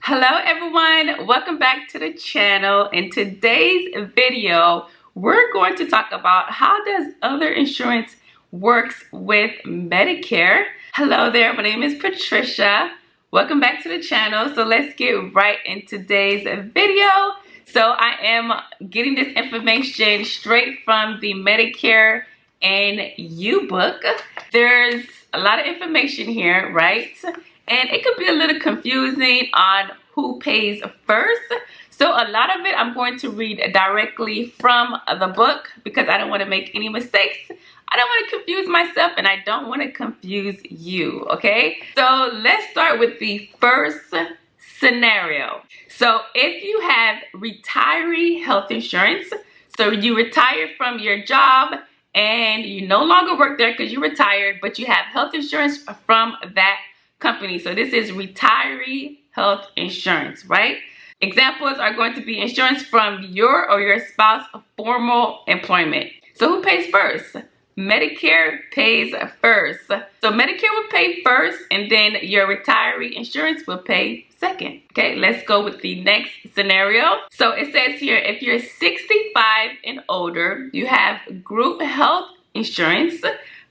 Hello everyone, welcome back to the channel. In today's video, we're going to talk about how does other insurance works with Medicare. Hello there, my name is Patricia. Welcome back to the channel. So let's get right in today's video. So I am getting this information straight from the Medicare and You book. There's a lot of information here, right? And it could be a little confusing on who pays first. So a lot of it I'm going to read directly from the book because I don't want to make any mistakes. I don't want to confuse myself and I don't want to confuse you, okay? So let's start with the first scenario. So if you have retiree health insurance, so you retire from your job and you no longer work there because you're retired, but you have health insurance from that company. So this is retiree health insurance, right? Examples are going to be insurance from your or your spouse's formal employment. So who pays first? Medicare pays first. So Medicare will pay first and then your retiree insurance will pay second. Okay, let's go with the next scenario. So it says here, if you're 65 and older, you have group health insurance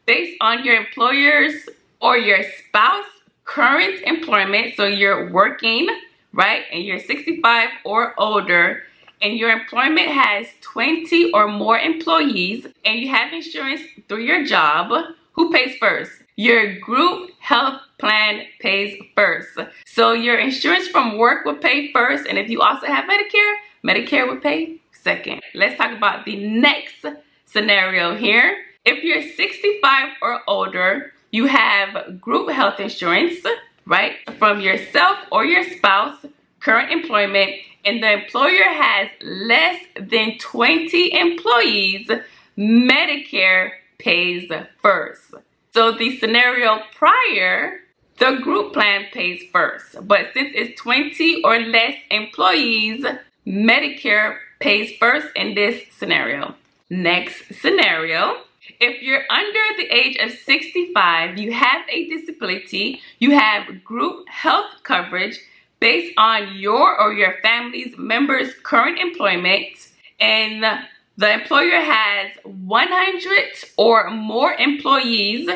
based on your employer's or your spouse current employment. So you're working, right? And you're 65 or older and your employment has 20 or more employees and you have insurance through your job. Who pays first? Your group health plan pays first. So your insurance from work will pay first, and if you also have Medicare, Medicare will pay second. Let's talk about the next scenario here. If you're 65 or older, you have group health insurance, right, from yourself or your spouse, current employment, and the employer has less than 20 employees, Medicare pays first. So the scenario prior, the group plan pays first. But since it's 20 or less employees, Medicare pays first in this scenario. Next scenario. If you're under the age of 65, you have a disability, you have group health coverage based on your or your family's members' current employment, and the employer has 100 or more employees,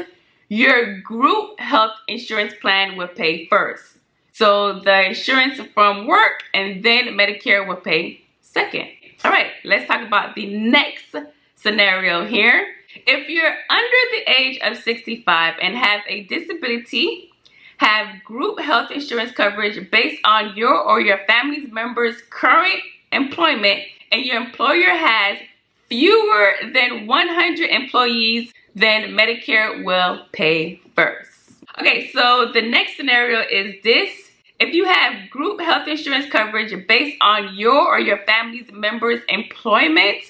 your group health insurance plan will pay first. So the insurance from work and then Medicare will pay second. All right, let's talk about the next scenario here. If you're under the age of 65 and have a disability, have group health insurance coverage based on your or your family's members' current employment, and your employer has fewer than 100 employees, then Medicare will pay first. Okay, so the next scenario is this. If you have group health insurance coverage based on your or your family's members' employment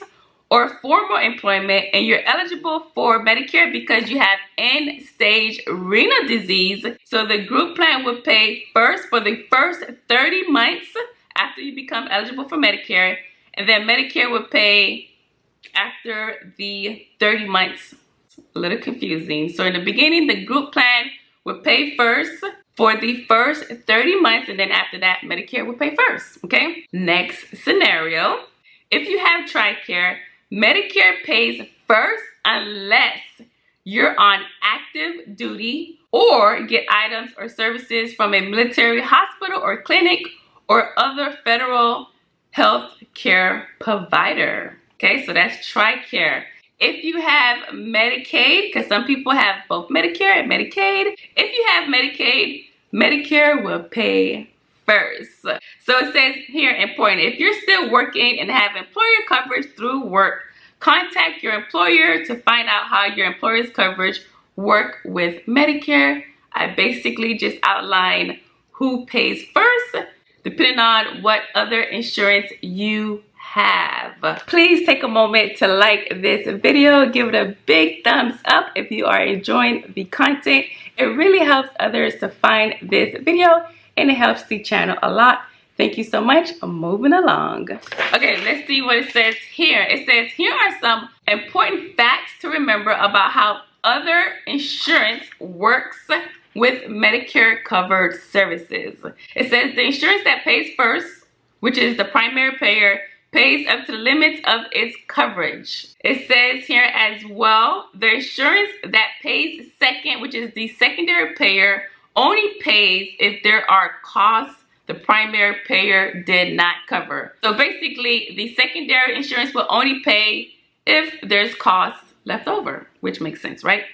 or formal employment, and you're eligible for Medicare because you have end-stage renal disease, so the group plan will pay first for the first 30 months after you become eligible for Medicare, and then Medicare will pay after the 30 months. A little confusing. So in the beginning, the group plan will pay first for the first 30 months, and then after that, Medicare will pay first, okay? Next scenario. If you have TRICARE, Medicare pays first unless you're on active duty or get items or services from a military hospital or clinic or other federal health care provider. Okay, so that's TRICARE. If you have Medicaid, because some people have both Medicare and Medicaid, if you have Medicaid, Medicare will pay first. So it says here, important, if you're still working and have employer coverage through work, contact your employer to find out how your employer's coverage work with Medicare. I basically just outlined who pays first, depending on what other insurance you have. Please take a moment to like this video. Give it a big thumbs up if you are enjoying the content. It really helps others to find this video and it helps the channel a lot. Thank you so much. Moving along. Okay, let's see what it says here. It says, here are some important facts to remember about how other insurance works with Medicare-Covered services. It says the insurance that pays first, which is the primary payer, pays up to the limits of its coverage. It says here as well, the insurance that pays second, which is the secondary payer, only pays if there are costs the primary payer did not cover. So basically, the secondary insurance will only pay if there's costs left over, which makes sense, right?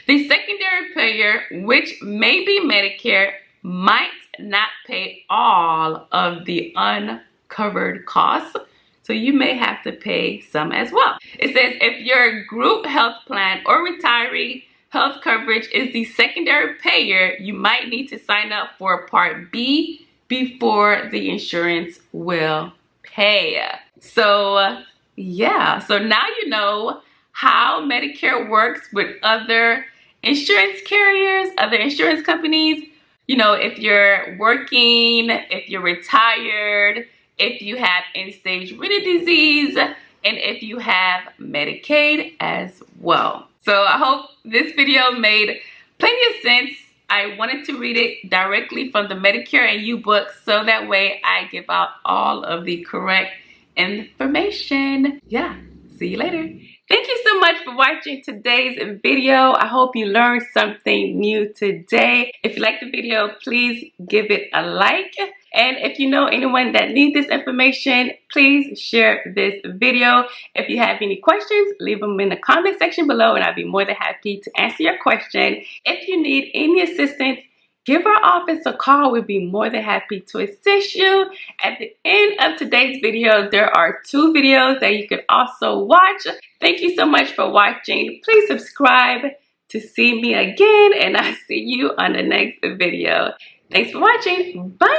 The secondary payer, which may be Medicare, might not pay all of the uncovered costs, so you may have to pay some as well. It says if your group health plan or retiree health coverage is the secondary payer, you might need to sign up for Part B before the insurance will pay. So yeah, so now you know how Medicare works with other insurance carriers, other insurance companies. You know, if you're working, if you're retired, if you have end-stage renal disease, and if you have Medicaid as well. So I hope this video made plenty of sense. I wanted to read it directly from the Medicare and You book, so that way I give out all of the correct information. Yeah, see you later. Thank you so much for watching today's video. I hope you learned something new today. If you like the video, please give it a like. And if you know anyone that needs this information, please share this video. If you have any questions, leave them in the comment section below and I'll be more than happy to answer your question. If you need any assistance, give our office a call. We'll be more than happy to assist you. At the end of today's video, there are 2 videos that you can also watch. Thank you so much for watching. Please subscribe to see me again, and I'll see you on the next video. Thanks for watching. Bye.